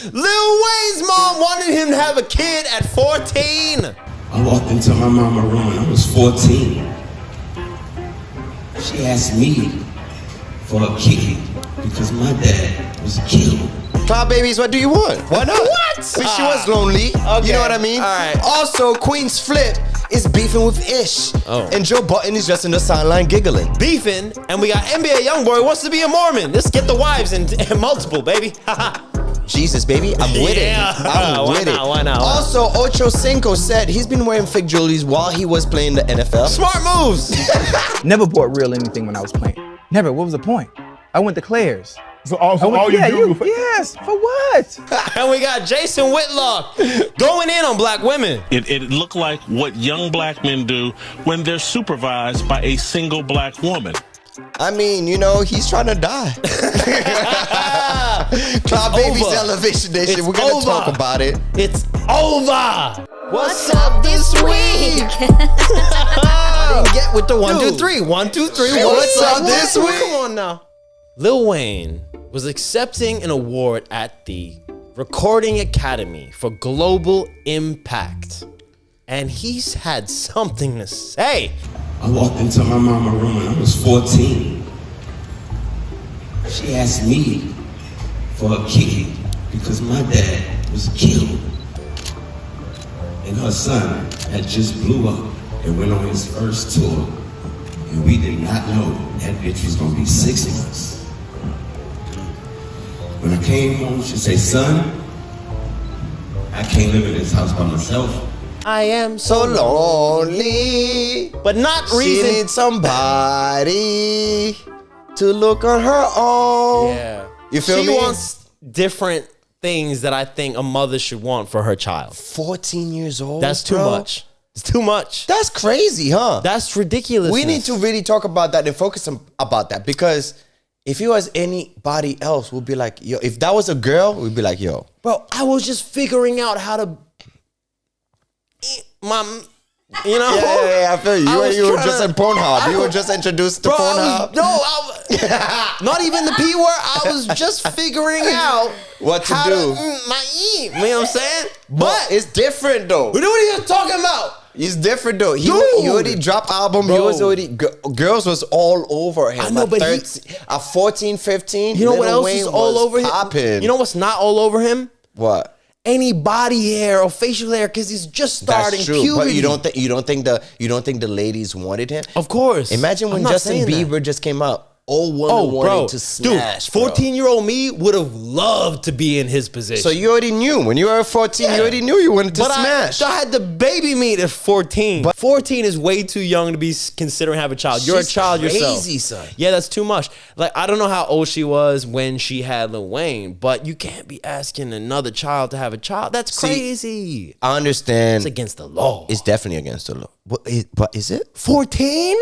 Lil Wayne's mom wanted him to have a kid at 14. I walked into my mama room when I was 14. She asked me for a kid because my dad was killed. Cloud Babies, what do you want? Why not? What? But she was lonely. Okay. You know what I mean? All right. Also, Queen's Flip is beefing with Ish. Oh. And Joe Budden is just in the sideline giggling. Beefing, and we got NBA YoungBoy wants to be a Mormon. Let's get the wives and multiple, baby. Jesus, baby, I'm with Yeah. it. I'm Why with not? it. Why not? Also, Ocho Cinco said he's been wearing fake jewelries while he was playing the NFL. Smart moves. Never bought real anything when I was playing. Never. What was the point? I went to Claire's. So all you do for yes. For what? And we got Jason Whitlock going in on black women. It looked like what young black men do when they're supervised by a single black woman. I mean, you know, he's trying to die. Cloud Babies over. Elevation Nation. It's We're going to over. talk about it. It's over. What's up this week? Get with the 1, 2, Dude. 3. 1, 2, 3. What's up this week? Come on now. Lil Wayne was accepting an award at the Recording Academy for Global Impact. And he's had something to say. I walked into my mama room when I was 14. She asked me for a kid because my dad was killed. And her son had just blew up and went on his first tour. And we did not know that bitch was gonna be 6 months. When I came home, she said, son, I can't live in this house by myself. I am So lonely. but not She reason. needs somebody to look on her own. Yeah. You feel she me? wants different things that I think a mother should want for her child. 14 years old. That's too bro. much. It's too much. That's crazy, huh? That's ridiculous. We need to really talk about that and focus about that, because if it was anybody else, we'd be like, yo, if that was a girl, we'd be like, yo. Bro, I was just figuring out how to eat my, you know? Yeah, I feel you. I was You were trying just to- in Pornhub. You I- were just introduced to Bro, Pornhub. not even the P word. I was just figuring out What to how do. my eat. You know what I'm saying? But it's different, though. What are you talking about? It's different, though. He Dude. already dropped album. He Bro. was already, girls was all over him. I know, at but 13, at 14, 15, You know what Lil else Wayne is all was over him? popping. You know what's not all over him? What? Any body hair or facial hair, because he's just starting That's true. puberty. But you don't think the ladies wanted him? Of course. Imagine when I'm not Justin saying that. Bieber just came out. All women Oh, wanted bro, to smash, dude, bro. 14-year-old me would have loved to be in his position. So you already knew when you were 14. Yeah. You already knew you wanted to but smash. I had the baby meat at 14. But 14 is way too young to be considering having a child. You're a She's child yourself. crazy, son. Yeah, that's too much. Like, I don't know how old she was when she had Lil Wayne, but you can't be asking another child to have a child. That's crazy. I understand. It's against the law. It's definitely against the law. But is it 14?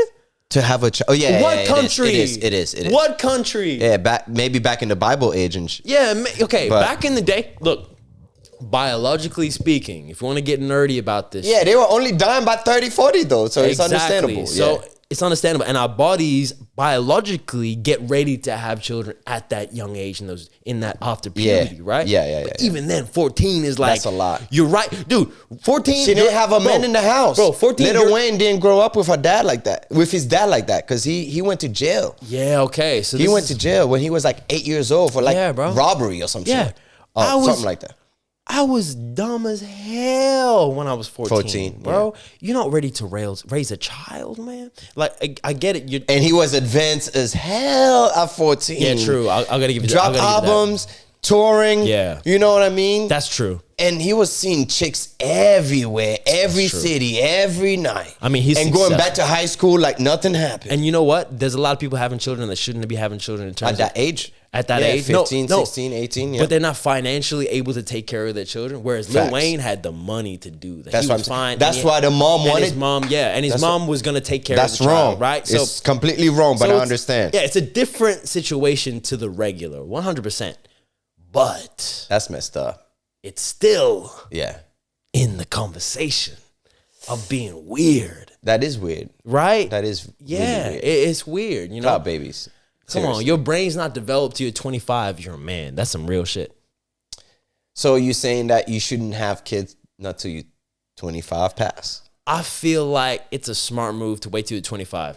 to have a child? Oh yeah. What yeah, country? It is. What country? Yeah, maybe back in the Bible age and Yeah, okay. But- Back in the day, look, biologically speaking, if you want to get nerdy about this, yeah, they were only dying by 30, 40 though, so it's understandable. So yeah. it's understandable, and our bodies biologically get ready to have children at that young age in that after puberty, right? Yeah. But even then, 14 is like That's a lot. You're right, dude. 14. She didn't have a man in the house. bro. 14. Lil Wayne didn't grow up with his dad like that, because he went to jail. Yeah. Okay. So He this went is- to jail when he was like 8 years old for like Yeah, bro. robbery or some Yeah. shit. I was- Something like that. I was dumb as hell when I was 14, bro. You're not ready to raise a child, man. Like, I get it. And he was advanced as hell at 14. Yeah, true. I gotta give you Drop albums, touring. Yeah. You know what I mean? That's true. And he was seeing chicks everywhere, every true. city, every night. I mean, he's and going successful. back to high school like nothing happened. And you know what? There's a lot of people having children that shouldn't be having children in terms At that of age? At that Yeah, age, 15, no, 16, 18, yeah. But they're not financially able to take care of their children. Whereas Lil Facts. Wayne had the money to do that. That's He what was I'm saying. fine. That's and why the mom and wanted- his mom, yeah, and his That's mom what- was gonna take care That's of the wrong, child, right? It's completely wrong, but I it's- understand. Yeah, it's a different situation to the regular, 100%. But That's messed up. it's still Yeah. in the conversation of being weird, That is weird. right? That is yeah, really weird. it's weird. You know, Cloud babies. Come on, Seriously. your brain's not developed till you're 25. You're a man. That's some real shit. So you're saying that you shouldn't have kids not till you 25 pass? I feel like it's a smart move to wait till you're 25.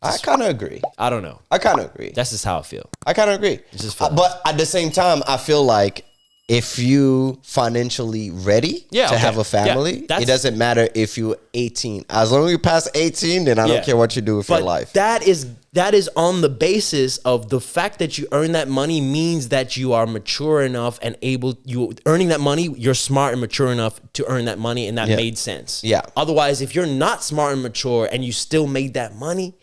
I kind of agree. I don't know. I kind of agree. That's just how I feel. I kind of agree. But at the same time, I feel like if you financially ready to have a family, it doesn't matter if you're 18. As long as you pass 18, then I don't care what you do with your life. That is on the basis of the fact that you earn that money means that you are mature enough and you earning that money, you're smart and mature enough to earn that money, and that made sense. Yeah. Otherwise, if you're not smart and mature and you still made that money,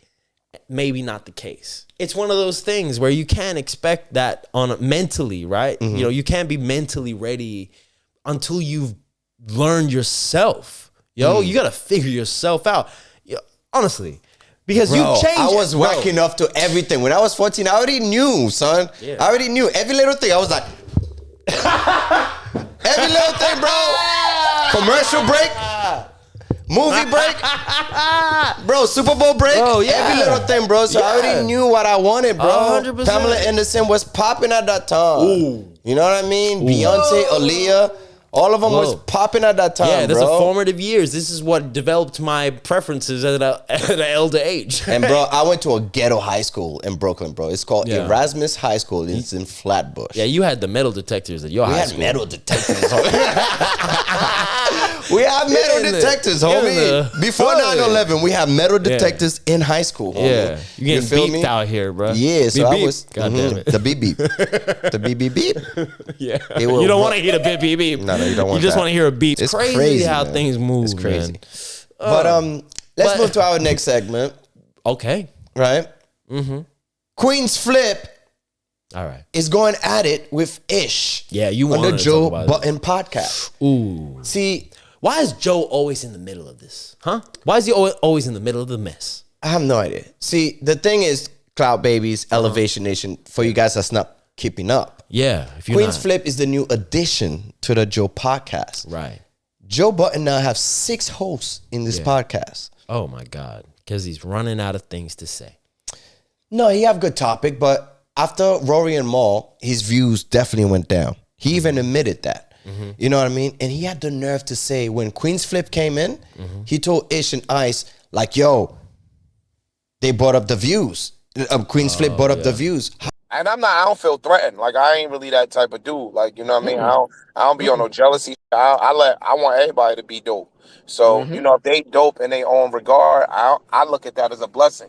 maybe not the case. It's one of those things where you can't expect that mentally, right? You know, you can't be mentally ready until you've learned yourself. You got to figure yourself out. Honestly, because you changed. I was waking up to everything. When I was 14, I already knew, son. Yeah. I already knew every little thing. I was like, every little thing, bro. Commercial break. Movie break, bro. Super Bowl break, every little thing, bro. So I already knew what I wanted, bro. 100%. Pamela Anderson was popping at that time. Ooh. You know what I mean? Ooh. Beyonce, Aaliyah, all of them was popping at that time. Yeah, that's a formative years. This is what developed my preferences at an elder age. And bro, I went to a ghetto high school in Brooklyn, bro. It's called Erasmus High School. It's in Flatbush. Yeah, you had the metal detectors at your high school. We had metal detectors. We have metal detectors, homie. Before 9/11, we had metal detectors in high school, homie. Yeah, you getting beeped out here, bro. Yeah, so beep, I was God damn it. The beep beep, the beep beep beep. Yeah, you don't want to hear the beep beep beep. No, you don't want. You just want to hear a beep. It's crazy how things move. It's crazy. Man. But let's move to our next segment. Okay. Right. Queen's Flip. All right. Is going at it with Ish. Yeah, you on want the Joe Budden podcast. Ooh. See, why is Joe always in the middle of this? Huh? Why is he always in the middle of the mess? I have no idea. See, the thing is, Cloud Babies, Elevation Nation, for you guys that's not keeping up. Yeah. If you're Queen's Flip is the new addition to the Joe podcast. Right. Joe Budden now have 6 hosts in this podcast. Oh my God. Because he's running out of things to say. No, he have good topic, but after Rory and Mal, his views definitely went down. He even admitted that. You know what I mean? And he had the nerve to say when Queen's Flip came in, he told Ish and Ice, like, yo, they brought up the views. Queen's Flip brought up the views. And I don't feel threatened. Like, I ain't really that type of dude. Like, you know what I mean? I don't be on no jealousy. I want everybody to be dope. So, you know, if they dope in their own regard, I look at that as a blessing.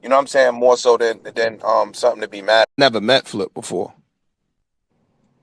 You know what I'm saying? More so than something to be mad. Never met Flip before.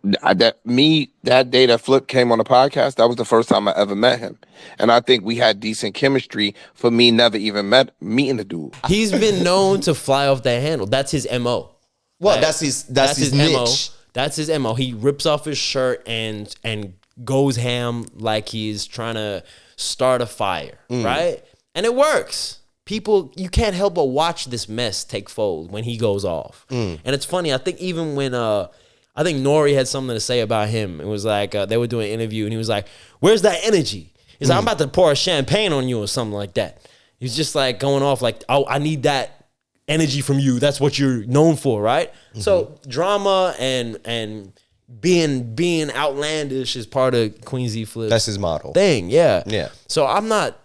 That day that Flip came on the podcast, that was the first time I ever met him. And I think we had decent chemistry for me never even meeting the dude. He's been known to fly off the handle. That's his MO. Well, that's his niche. MO. That's his MO. He rips off his shirt and goes ham like he's trying to start a fire, right? And it works. People, you can't help but watch this mess take fold when he goes off. And it's funny, I think even when I think Nori had something to say about him. It was like they were doing an interview and he was like, where's that energy? He's like, I'm about to pour a champagne on you or something like that. He's just like going off like, oh, I need that energy from you. That's what you're known for, right? So drama and being outlandish is part of Queen Z Flip's That's his model thing. Yeah. Yeah. So I'm not,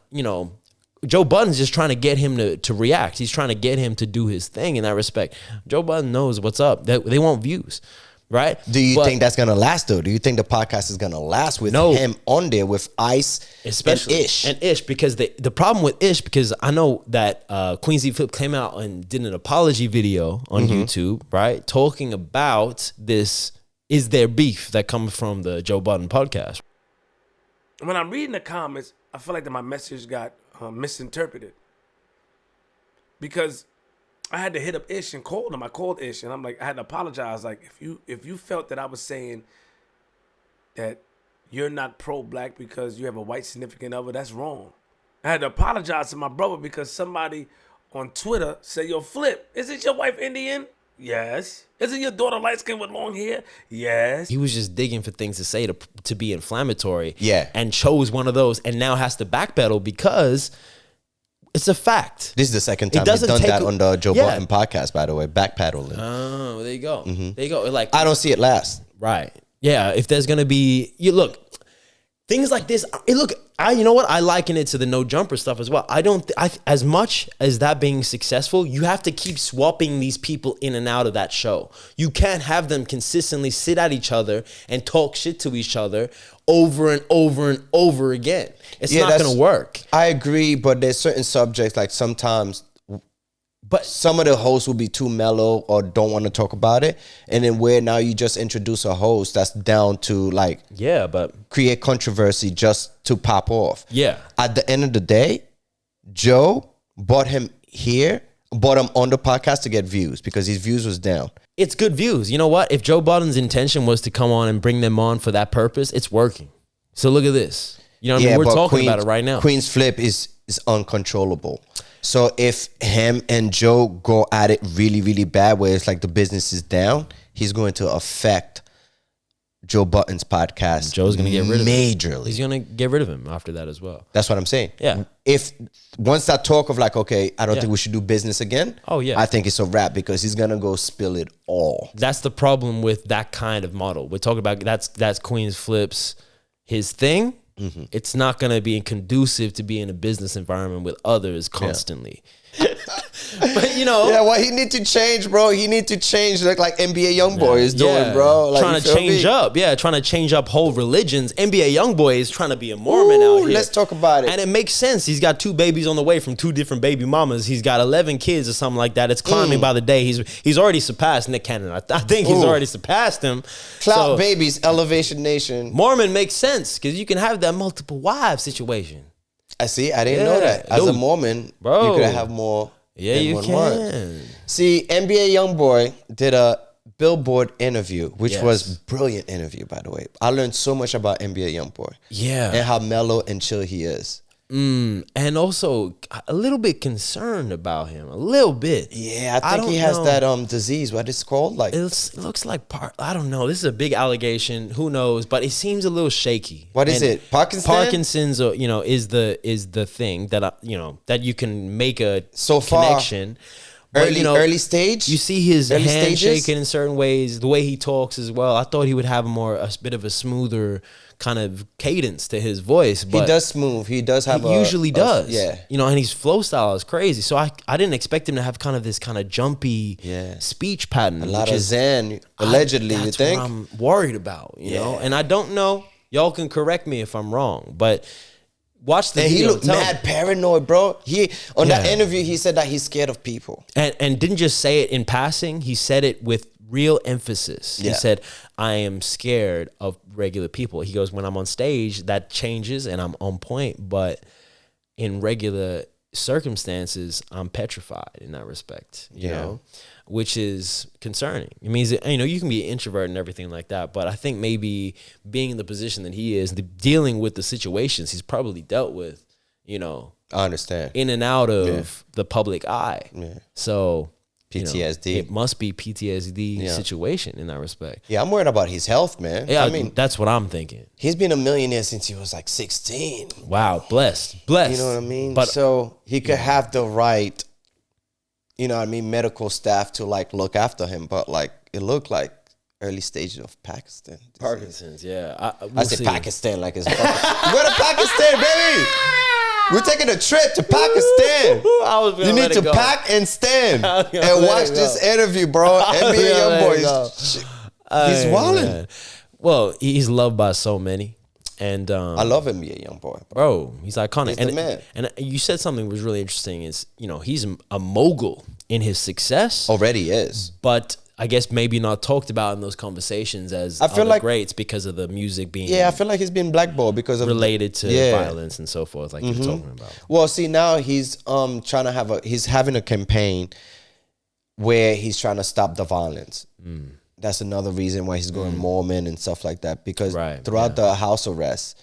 Joe Budden's just trying to get him to react. He's trying to get him to do his thing in that respect. Joe Budden knows what's up. They want views. Right? Do you think that's going to last, though? Do you think the podcast is going to last with him on there with Ice especially, and Ish? Because the problem with Ish, because I know that Queen Z Flip came out and did an apology video on YouTube, right? Talking about this, is there beef that comes from the Joe Budden podcast? When I'm reading the comments, I feel like that my message got misinterpreted. Because I had to hit up Ish and call him. I called Ish and I'm like, I had to apologize. Like, if you felt that I was saying that you're not pro-black because you have a white significant other, that's wrong. I had to apologize to my brother because somebody on Twitter said, yo, Flip, isn't your wife Indian? Yes. Isn't your daughter light-skinned with long hair? Yes. He was just digging for things to say to be inflammatory. Yeah. And chose one of those and now has to backpedal because it's a fact. This is the second time he's done that on the Joe Budden podcast, by the way, backpedaling. Oh, there you go. There you go. Like, I don't see it last. Right. Yeah, if there's gonna be, you look, things like this. You know what? I liken it to the no jumper stuff as well. As much as that being successful, you have to keep swapping these people in and out of that show. You can't have them consistently sit at each other and talk shit to each other over and over and over again. It's not gonna work. I agree, but there's certain subjects like sometimes. But some of the hosts will be too mellow or don't want to talk about it. And then where now you just introduce a host that's down to like create controversy just to pop off. Yeah. At the end of the day, Joe brought him on the podcast to get views because his views was down. It's good views. You know what? If Joe Budden's intention was to come on and bring them on for that purpose, it's working. So look at this. You know what I mean? We're talking about it right now. Queen's Flip is uncontrollable. So if him and Joe go at it really, really bad, where it's like the business is down, he's going to affect Joe Budden's podcast. Joe's going to get rid of him. Majorly. He's going to get rid of him after that as well. That's what I'm saying. Yeah. If once that talk of like, okay, I don't think we should do business again. Oh, yeah. I think it's a wrap because he's going to go spill it all. That's the problem with that kind of model. We're talking about that's Queen's Flip's his thing. Mm-hmm. It's not going to be conducive to be in a business environment with others constantly. But you know, well, he need to change, bro. He need to change like NBA YoungBoy is doing, bro. Like, trying to change up, trying to change up whole religions. NBA YoungBoy is trying to be a Mormon out here. Let's talk about it. And it makes sense. He's got 2 babies on the way from 2 different baby mamas. He's got 11 kids or something like that. It's climbing by the day. He's already surpassed Nick Cannon. I think he's already surpassed him. Clout babies, Elevation Nation. Mormon makes sense because you can have that multiple wives situation. I see. I didn't know that. As a Mormon, bro, you could have more. Yeah, you can. See, NBA YoungBoy did a Billboard interview, which was brilliant interview, by the way. I learned so much about NBA YoungBoy. Yeah. And how mellow and chill he is. And also a little bit concerned about him. A little bit. Yeah, I think he has that disease. What it's called? Like it looks like I don't know. This is a big allegation. Who knows? But it seems a little shaky. What is it? Parkinson's, is the thing that that you can make a connection. But, early stage. You see his hand shaking in certain ways. The way he talks as well. I thought he would have a bit of a smoother kind of cadence to his voice. But he does smooth. He does have. He usually does. Yeah. And his flow style is crazy. So I didn't expect him to have kind of this kind of jumpy speech pattern. A lot of zen, allegedly. That's what I'm worried about. You know, and I don't know. Y'all can correct me if I'm wrong, but. Watch the video. He looked mad paranoid, bro. That interview, he said that he's scared of people. And didn't just say it in passing. He said it with real emphasis. He said, I am scared of regular people. He goes, when I'm on stage, that changes and I'm on point. But in regular circumstances, I'm petrified in that respect, you know, which is concerning. It means that, you can be an introvert and everything like that, but I think maybe being in the position that he is, dealing with the situations he's probably dealt with, I understand, in and out of the public eye. Yeah. So PTSD. It must be PTSD situation in that respect. Yeah, I'm worried about his health, man. Yeah, I mean, that's what I'm thinking. He's been a millionaire since he was like 16. Wow, blessed. You know what I mean? But so he could have the right, medical staff to like look after him. But like it looked like early stages of Pakistan. Parkinson's, yeah. I said Pakistan like it's fucking. Go to Pakistan, baby. We're taking a trip to Pakistan. You need to pack and stand and watch this interview, bro. NBA YoungBoy, he's wilding. Well, he's loved by so many, and I love NBA YoungBoy, bro. He's iconic. He's the man. And you said something was really interesting. Is he's a mogul in his success. Already is, but I guess maybe not talked about in those conversations as I feel like greats because of the music being. Yeah, I feel like he's been blackballed because of related to violence and so forth, like you're talking about. Well, see, now he's trying to he's having a campaign where he's trying to stop the violence. That's another reason why he's going Mormon and stuff like that, because throughout the house arrest.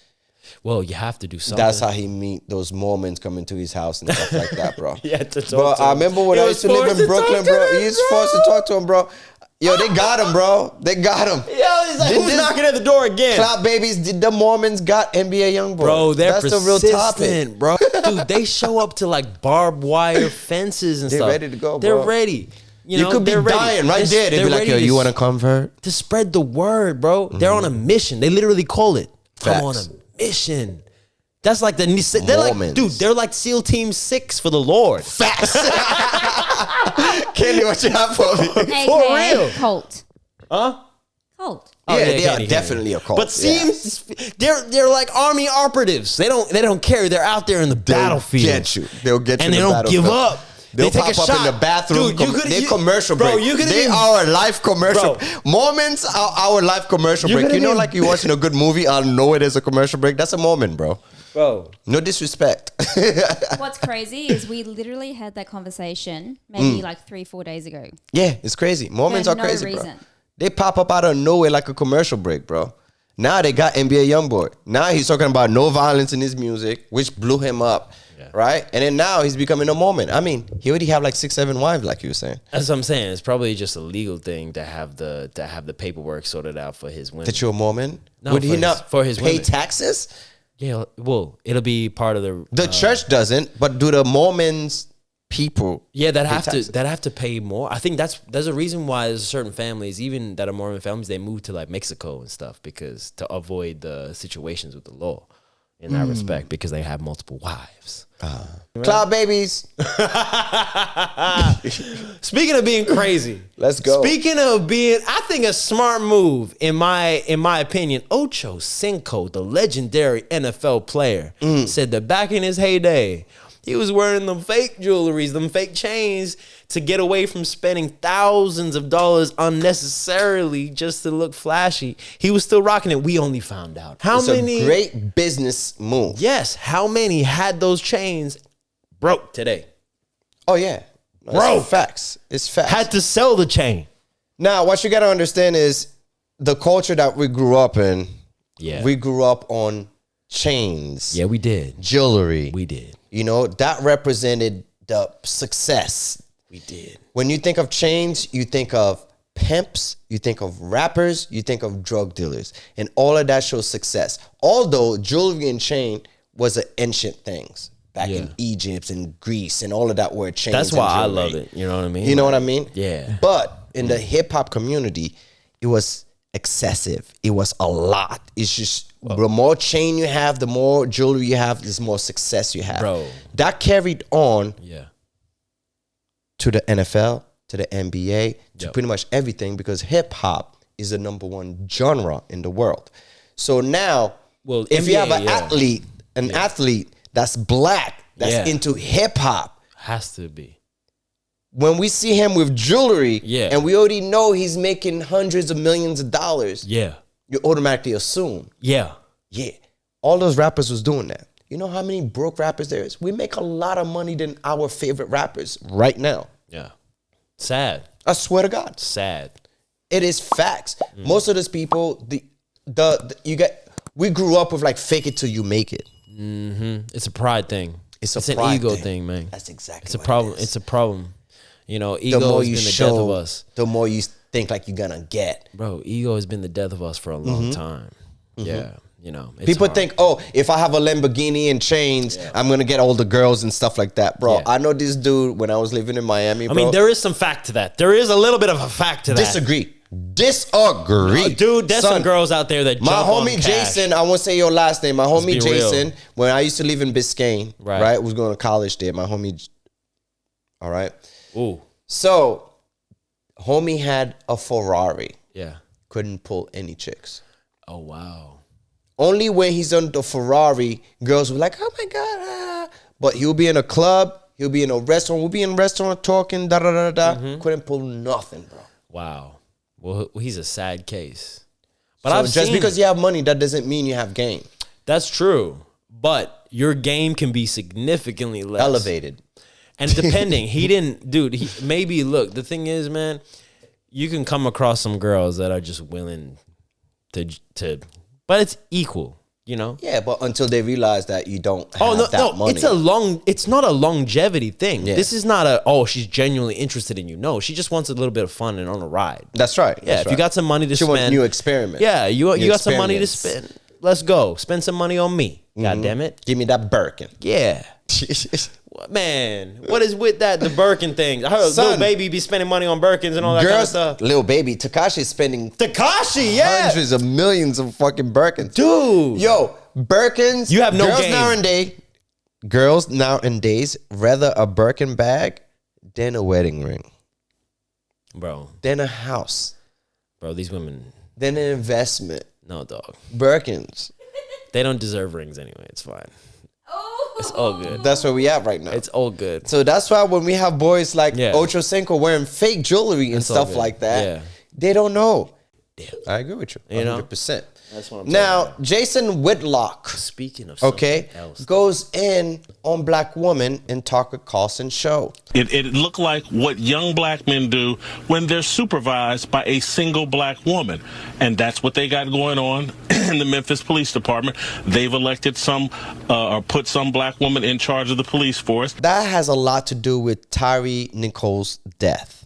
Well, you have to do something. That's how he meet those Mormons coming to his house and stuff like that, bro. To talk bro, to I remember when I used to live in Brooklyn, bro. He was forced to talk to him, bro. Yo, they got him, bro. They got him. Yo, he's like, who's knocking at the door again? Clout babies, the Mormons got NBA YoungBoy. Bro, that's the real topic, bro. Dude, they show up to like barbed wire fences and stuff. They're ready to go, bro. They're ready. You could be dying right there. They'd be like, yo, you want to convert? To spread the word, bro. They're on a mission. They literally call it. Facts. I'm on a mission. That's like they're like, dude, they're like SEAL Team 6 for the Lord. Facts. Kenny, what you have for me? For real. Cult. Huh? Cult. Oh, yeah, they are definitely a cult. But seems they're like army operatives. They don't care. They're out there in the battlefield. They'll get you. And they don't give up. They'll take pop a up shot. in the bathroom. Dude, They commercial bro, break. They are a life commercial. Mormons are our life commercial break. You know, like you're watching a good movie, I'll know it is a commercial break. That's a Mormon, bro. No disrespect. What's crazy is we literally had that conversation maybe like 3-4 days ago. Yeah, it's crazy. Mormons are crazy, bro. They pop up out of nowhere like a commercial break, bro. Now they got NBA YoungBoy. Now he's talking about no violence in his music, which blew him up, right? And then now he's becoming a Mormon. I mean, he already have like 6-7 wives, like you were saying. That's what I'm saying. It's probably just a legal thing to have the paperwork sorted out for his women. That you're a Mormon? No, Would he not for his pay women. taxes? Yeah, well, it'll be part of the church doesn't, but do the Mormons people? Yeah, that have to pay more. I think there's a reason why there's certain families, even that are Mormon families, they move to like Mexico and stuff because to avoid the situations with the law in that respect because they have multiple wives. Cloud babies. Speaking of being crazy, let's go. Speaking of being, I think a smart move in my opinion. Ocho Cinco, the legendary NFL player, said that back in his heyday, he was wearing them fake jewelries, them fake chains to get away from spending thousands of dollars unnecessarily just to look flashy. He was still rocking it. We only found out. It's a great business move. Yes. How many had those chains broke today? Oh, yeah. Bro. Facts. It's facts. Had to sell the chain. Now, what you got to understand is the culture that we grew up in. Yeah. We grew up on chains. Yeah, we did. Jewelry. We did. You know, that represented the success. We did. When you think of chains, you think of pimps, you think of rappers, you think of drug dealers. And all of that shows success. Although jewelry and chain was an ancient things back in Egypt and Greece and all of that were chains. That's why I jewelry. love it. You know what I mean? You know what I mean? Yeah. But in the hip hop community, it was excessive. It was a lot. It's just the more chain you have, the more jewelry you have, the more success you have. Bro. That carried on to the NFL, to the NBA, to pretty much everything because hip hop is the #1 genre in the world. So now, if you have an athlete that's black, that's into hip hop, has to be. When we see him with jewelry, and we already know he's making hundreds of millions of dollars, you automatically assume. Yeah. All those rappers was doing that. You know how many broke rappers there is? We make a lot of money than our favorite rappers right now. Yeah. Sad. I swear to God. Sad. It is facts. Most of those people, we grew up with like fake it till you make it. Mm-hmm. It's a pride thing. It's an pride ego thing, man. That's exactly it's a problem. It's a problem. You know, ego the more has you been the show, death of us. The more you think like you're gonna get. Bro, ego has been the death of us for a long time. Yeah. You know, people think, oh, if I have a Lamborghini and chains, I'm gonna get all the girls and stuff like that, bro. I know this dude when I was living in Miami. Bro. I mean, there is some fact to that. There is a little bit of a fact to that. Disagree. Dude, there's some girls out there that my jump homie on cash. Jason, I won't say your last name. My homie Jason, real. when I used to live in Biscayne, right, was going to college there. My homie, all right. Ooh. So, homie had a Ferrari. Yeah. Couldn't pull any chicks. Oh, wow. Only when he's on the Ferrari, girls were like, oh my God. But he'll be in a club, he'll be in a restaurant, we'll be in a restaurant talking, Couldn't pull nothing, bro. Wow. Well, he's a sad case. But so just because you have money, that doesn't mean you have game. That's true. But your game can be significantly less. Elevated. And depending, maybe, look, the thing is, man, you can come across some girls that are just willing to but it's equal, you know? Yeah, but until they realize that you don't have that money. It's not a longevity thing. Yeah. This is not she's genuinely interested in you. No, she just wants a little bit of fun and on a ride. That's right. Yeah, if you got some money to spend. She wants new experiments. Yeah, you got some money to spend. Let's go. Spend some money on me. God damn it. Give me that Birkin. Yeah. Man, what is with that? The Birkin thing. I heard Lil Baby be spending money on Birkins and all that kind of stuff. Lil Baby, Tekashi's spending yeah, hundreds of millions of fucking Birkins, dude. Yo, Birkins. You have no game. Girls nowadays rather a Birkin bag than a wedding ring, bro. Than a house, bro. These women. Than an investment. No, dog. Birkins. They don't deserve rings anyway. It's fine. It's all good. That's where we at right now. It's all good. So that's why when we have boys like Ocho Cinco wearing fake jewelry and stuff like that, they don't know. Damn. I agree with you. 100%. That's what I'm now, about. Jason Whitlock. Speaking of something else, goes in on black woman in Tucker Carlson's show. It looked like what young black men do when they're supervised by a single black woman. And that's what they got going on in the Memphis Police Department. They've elected some or put some black woman in charge of the police force. That has a lot to do with Tyre Nichols' death.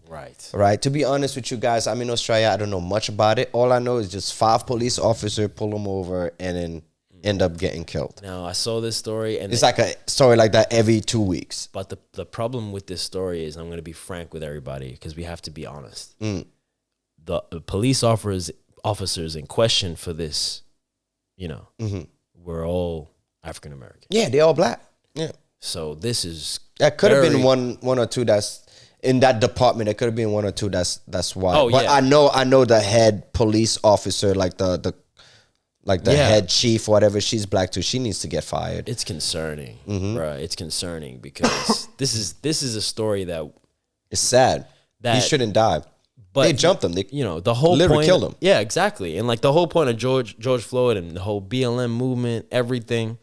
Right. To be honest with you guys, I'm in Australia. I don't know much about it. All I know is just 5 police officers pull him over and then end up getting killed. Now, I saw this story. And it's like a story like that every 2 weeks. But the problem with this story is, I'm going to be frank with everybody because we have to be honest. The police officers in question for this, were all African American. Yeah, they're all black. Yeah. So this is... That could have been one or two that's... In that department, there could have been 1 or 2 that's white. Oh, but yeah. I know the head police officer, like the head chief, whatever, she's black too. She needs to get fired. It's concerning, bro. It's concerning because this is a story that it's sad. That he shouldn't die. But they jumped him. They, the whole literally point, killed him. Yeah, exactly. And like the whole point of George Floyd and the whole BLM movement, everything.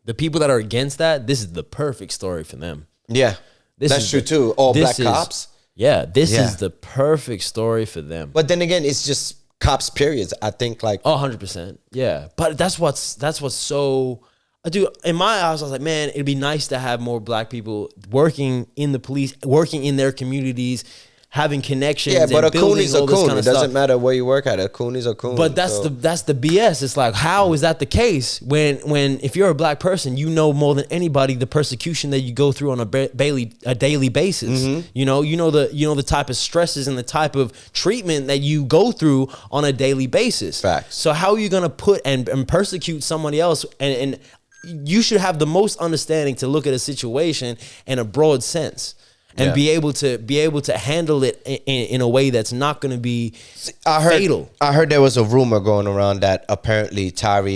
The people that are against that, this is the perfect story for them. Yeah. That's true too. All black cops. Yeah, this is the perfect story for them. But then again, it's just cops, periods. I think 100%. Yeah. But that's what's so... Dude, in my eyes, I was like, man, it'd be nice to have more black people working in the police, working in their communities, having connections. Yeah, but and a coon is a coon. Kind of it doesn't matter where you work at. A coon is a coon. But that's the BS. It's like, how is that the case when if you're a black person, you know more than anybody the persecution that you go through on a daily basis. You know the type of stresses and the type of treatment that you go through on a daily basis. Facts. So how are you gonna put and persecute somebody else and you should have the most understanding to look at a situation in a broad sense. And be able to handle it in a way that's not going to be fatal. I heard there was a rumor going around that apparently Tyre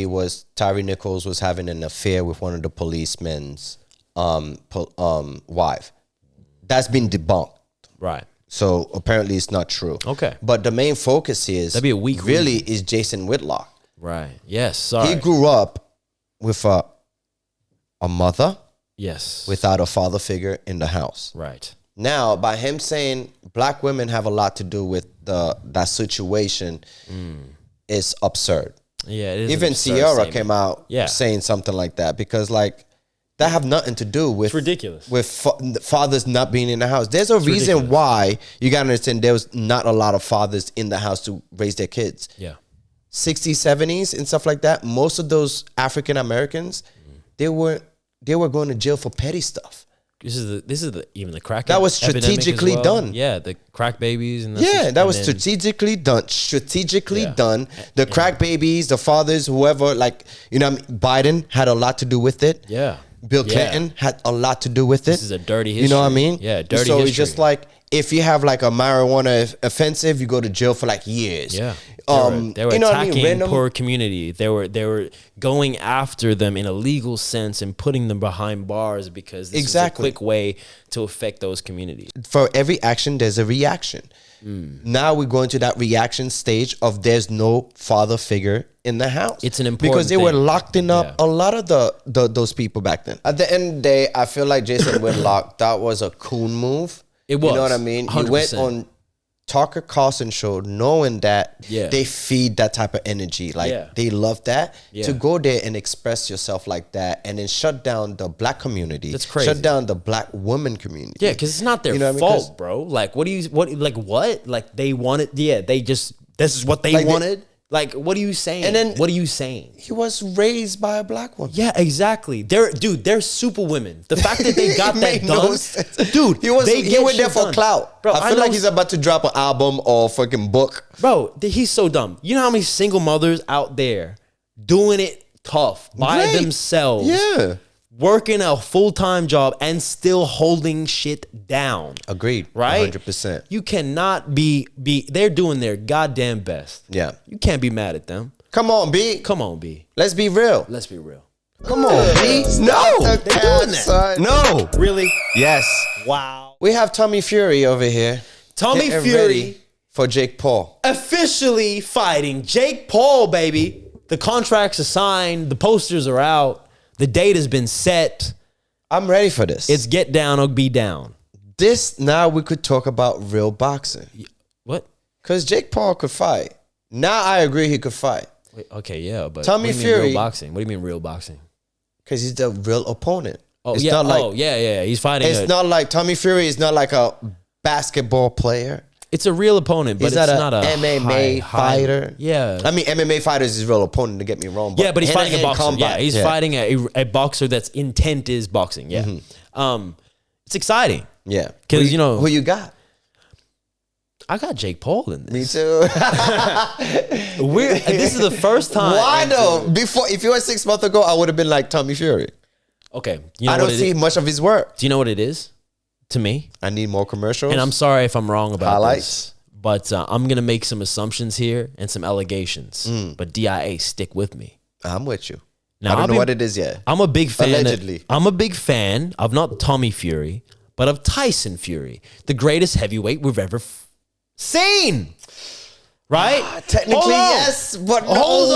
Nichols was having an affair with one of the policemen's wife. That's been debunked. Right. So apparently it's not true. Okay. But the main focus that'd be a weak really is Jason Whitlock. Right. Yes. Sorry. He grew up with a mother. Yes. Without a father figure in the house. Right. Now, by him saying black women have a lot to do with that situation is absurd. Yeah, it is. Even Sierra came out saying something like that because that have nothing to do with... It's ridiculous. With fathers not being in the house. There's a reason why, you got to understand, there was not a lot of fathers in the house to raise their kids. Yeah. 60s, 70s and stuff like that. Most of those African Americans, they were going to jail for petty stuff. This is even the crack. That was strategically done. Yeah, the crack babies and that was strategically done. Done. The crack babies, the fathers, whoever, Biden had a lot to do with it. Yeah. Bill Clinton had a lot to do with it. This is a dirty history. You know what I mean? Yeah, dirty so history. It's just like if you have a marijuana offensive, you go to jail for years. Yeah. They were attacking poor community. They were going after them in a legal sense and putting them behind bars because this is a quick way to affect those communities. For every action, there's a reaction. Now we're going to that reaction stage of there's no father figure in the house. It's an important because they were locking up a lot of those people back then. At the end of the day, I feel like Jason Whitlock, that was a coon move. It was. You know what I mean? 100%. He went on Tucker Carlson show knowing that they feed that type of energy. They love that. To go there and express yourself like that and then shut down the black community. That's crazy. Shut down the black woman community. Yeah, because it's not their fault, bro. They wanted, this is what they wanted. Like, what are you saying? And then what are you saying? He was raised by a black woman. Yeah, exactly. They're super women. The fact that they got that made done, no sense. dude. He get went there shit for done. clout. Bro, I feel know- like he's about to drop an album or fucking book. Bro, he's so dumb. You know how many single mothers out there doing it tough by Great. themselves, Yeah. working a full-time job and still holding shit down. Agreed. Right? 100%. You cannot be they're doing their goddamn best. Yeah. You can't be mad at them. Come on, B. Come on, B. Let's be real. Let's be real. Come on, B. No. They're doing that. No. Really? Yes. Wow. We have Tommy Fury over here. Tommy Getting Fury ready for Jake Paul. officially fighting Jake Paul, baby. The contracts are signed. The posters are out. The date has been set. I'm ready for this. It's get down or be down. This, now we could talk about real boxing. What? Because Jake Paul could fight. Now I agree he could fight. Wait, okay, yeah, but Tommy what do you Fury- mean real boxing? What do you mean real boxing? Because he's the real opponent. Oh, It's yeah. not like, oh, yeah. He's fighting. it's not like Tommy Fury is not like a basketball player. It's a real opponent, but He's it's not not a a MMA high- fighter. Yeah. I mean, MMA fighter is his real opponent, to get me wrong. Yeah, but he's fighting a hand-to-hand boxer. combat. Yeah, he's fighting a boxer that's intent is boxing. Yeah. It's exciting. Yeah. Because, you know. Who you got? I got Jake Paul in this. Me too. This is the first time. Why though? Before, if you were 6 months ago, I would have been like Tommy Fury. Okay. You know I don't what it see is? much of his work. Do you know what it is? To me. I need more commercials. And I'm sorry if I'm wrong about Highlights. this. But I'm going to make some assumptions here and some allegations. But DIA, stick with me. I'm with you. Now, I don't know what it is yet. I'm a big fan. Allegedly. I'm a big fan of not Tommy Fury, but of Tyson Fury, the greatest heavyweight we've ever seen. Right? Technically, Hold on. yes, but no. Hold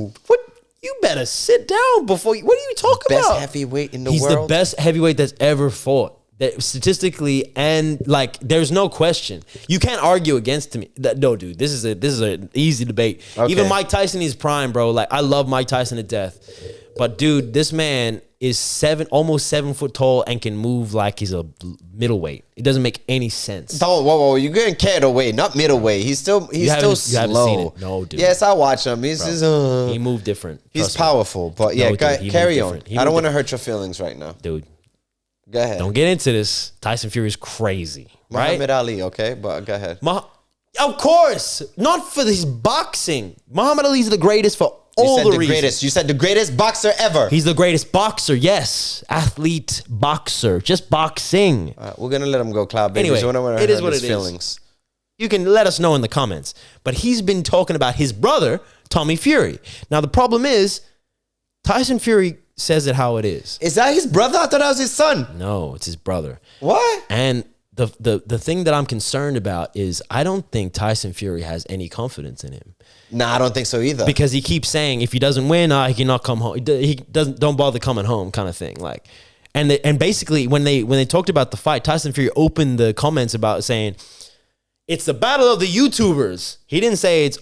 on. What? You better sit down before you. What are you talking Best about? heavyweight in the He's world. the best heavyweight that's ever fought. That statistically and like, there's no question. You can't argue against me. No, dude, this is an easy debate. Okay. Even Mike Tyson is prime, bro. Like, I love Mike Tyson to death, but dude, this man is almost 7 foot tall and can move like he's a middleweight. It doesn't make any sense. Whoa, you're getting carried away, not middleweight. He's still You slow. haven't seen it. No, dude. Yes, I watch him. He's He moved different. he's Trust me. powerful, but yeah, No, dude, he carry moved on. different. He I don't moved want to hurt your feelings right now. Dude. Go ahead. Don't get into this. Tyson Fury is crazy, right? Muhammad Ali, okay, but go ahead. Of course, not for his boxing. Muhammad Ali's the greatest for You all said the the reasons. greatest. You said the greatest boxer ever. He's the greatest boxer, yes. Athlete, boxer, just boxing. We're gonna let him go, Cloud Baby. Anyway, so we don't wanna it hurt is what his it is. feelings. You can let us know in the comments. But he's been talking about his brother, Tommy Fury. Now, the problem is, Tyson Fury says it how it is. Is that his brother? I thought that was his son. No, it's his brother. What? And the thing that I'm concerned about is I don't think Tyson Fury has any confidence in him. Nah, I don't think so either. Because he keeps saying if he doesn't win, he cannot come home. He don't bother coming home, kind of thing. Like, and basically when they talked about the fight, Tyson Fury opened the comments about saying it's the battle of the YouTubers. He didn't say it's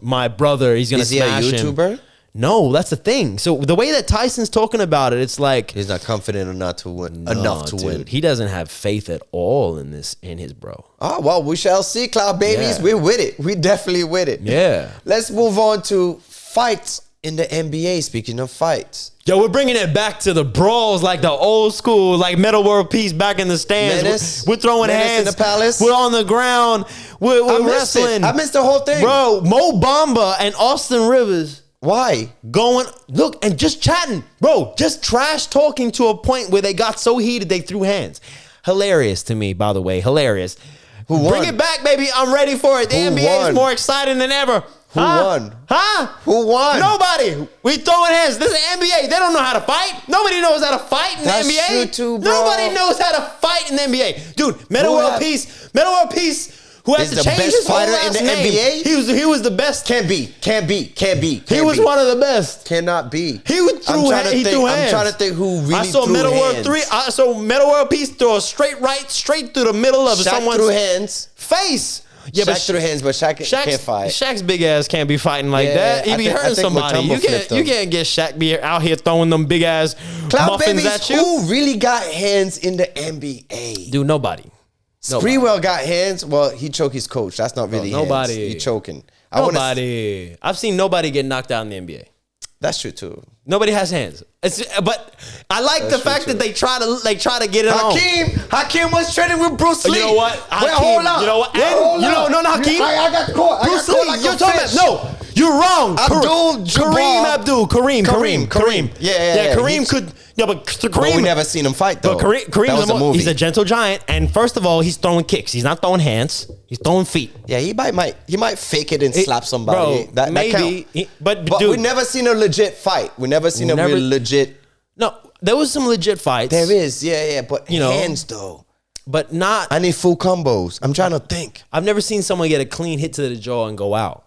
my brother. He's gonna smash him. Is he a YouTuber? No, that's the thing. So the way that Tyson's talking about it, it's like he's not confident enough to win. Dude, he doesn't have faith at all in his bro. Oh, well, we shall see, Cloud Babies. Yeah. We're with it. We definitely with it. Yeah. Let's move on to fights in the NBA. Speaking of fights. Yo, we're bringing it back to the brawls, like the old school, like Metal World Peace back in the stands. Menace. We're throwing Menace hands. in the palace. We're on the ground. We're wrestling. I missed the whole thing. Bro, Mo Bamba and Austin Rivers. Why? Look, and just chatting. Bro, just trash talking to a point where they got so heated they threw hands. Hilarious to me, by the way. Hilarious. Who won? Bring it back, baby. I'm ready for it. The Who NBA won? is more exciting than ever. Who won? Huh? Who won? Nobody. We throwing hands. This is NBA. They don't know how to fight. Nobody knows how to fight in That's the NBA. true too, bro. Nobody knows how to fight in the NBA. Dude, Metal World Peace, who has Is to the change best his whole fighter last in the name. NBA? He was the best. Can't be. He was one of the best. Cannot be. He threw hands. I'm trying to think who really I saw threw Metal World hands. 3. I saw Metal World Peace throw a straight right, straight through the middle of Shaq someone's threw hands. face. Yeah, Shaq threw hands, but Shaq can't fight. Shaq's big ass can't be fighting like Yeah, that. He I be think- hurting I think somebody. Mutombo You flipped him. can't get Shaq be out here throwing them big ass Cloud muffins Babies, at you. who really got hands in the NBA? Dude, nobody. Sprewell got hands. Well, he choked his coach. That's not really nobody. hands. He choking. Nobody. I've seen nobody get knocked out in the NBA. That's true too. Nobody has hands. But I like the fact that they try to get it on. Hakeem was training with Bruce Lee. You know what? Wait, hold up. You know what? Hold up. No, Hakeem. I got caught. Bruce Lee. You're talking about no. You're wrong. Kareem. Yeah. Kareem could. Yeah, but Kareem. But we never seen him fight though. But Kareem that was a movie. He's a gentle giant, and first of all, he's throwing kicks. He's not throwing hands. He's throwing feet. Yeah, he might fake it and slap somebody. Bro, that maybe. But dude, we never seen a legit fight. We never seen a real legit. No, there was some legit fights. There is, yeah. But hands though. But not. I need full combos. I'm trying to think. I've never seen someone get a clean hit to the jaw and go out.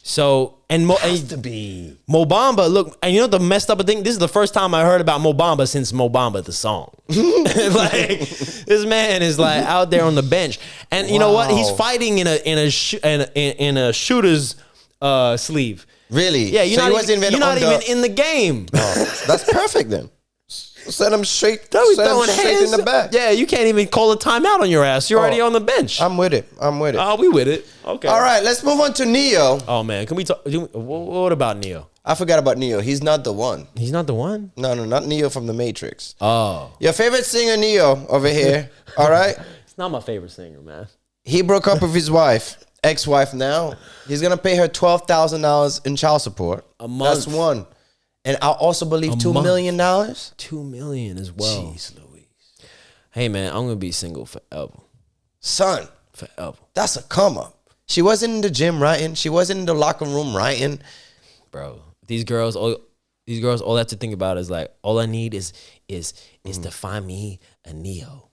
So has to be Mo Bamba. Look, and you know the messed up thing. This is the first time I heard about Mo Bamba since Mo Bamba the song. Like this man is like out there on the bench, and you know what? He's fighting in a shooter's sleeve. Really? Yeah, you're not even in the game. Oh, that's perfect then. Send him straight. Straight in the back. Yeah, you can't even call a timeout on your ass. You're already on the bench. I'm with it. Oh, we with it. Okay. All right, let's move on to Neo. Oh man, can we talk? What about Neo? I forgot about Neo. He's not the one. He's not the one? No, not Neo from the Matrix. Oh. Your favorite singer, Neo, over here. All right. It's not my favorite singer, man. He broke up with his ex-wife now. He's gonna pay her $12,000 in child support a month. That's one. And I also believe $2 million. $2 million as well. Jeez Louise. Hey man, I'm gonna be single forever. Son. Forever. That's a come up. She wasn't in the gym writing. She wasn't in the locker room writing. Bro, these girls, all they have to think about is like, all I need is to find me a Neo.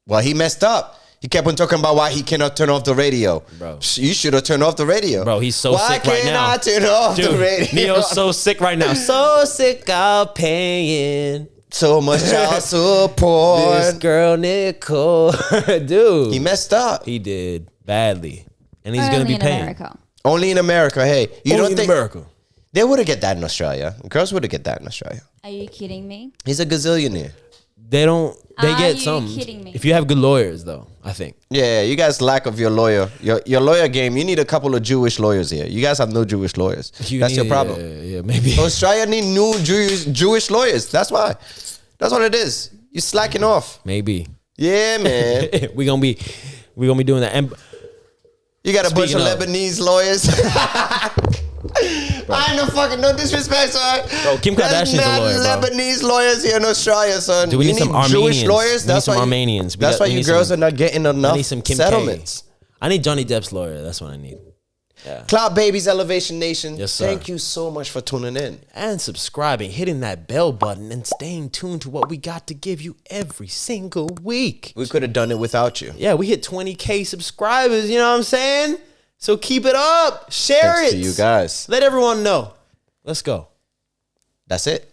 Well, he messed up. He kept on talking about why he cannot turn off the radio. Bro. You should have turned off the radio. Bro, he's so sick right now. Why can't I turn off the radio? Neo's so sick right now. So sick of paying so much child support. This girl, Nicole. Dude. He messed up. He did badly. And he's going to be paying. America. Only in America. Hey, you Only don't think America. They would have get that in Australia. Girls would have get that in Australia. Are you kidding me? He's a gazillionaire. They get some. some. Kidding me? If you have good lawyers, though, I think. Yeah, you guys lack of your lawyer. Your lawyer game, you need a couple of Jewish lawyers here. You guys have no Jewish lawyers. That's your problem. Yeah, maybe. Australia need new Jewish lawyers. That's why. That's what it is. You're slacking off. Maybe. Yeah, man. We're gonna be doing that. And you got a bunch of Lebanese lawyers. I ain't no disrespect, son. Bro, Kim Kardashian's a lawyer, bro. Lebanese lawyers here in Australia, son. Do we need some Armenians? Jewish lawyers? That's why Armenians. That's why you girls are not getting enough I need some Kim settlements. K. I need Johnny Depp's lawyer. That's what I need. Yeah. Cloud Babies, Elevation Nation. Yes, sir. Thank you so much for tuning in. And subscribing, hitting that bell button, and staying tuned to what we got to give you every single week. We could have done it without you. Yeah, we hit 20K subscribers, you know what I'm saying? So keep it up. Share Thanks it. to you guys. Let everyone know. Let's go. That's it.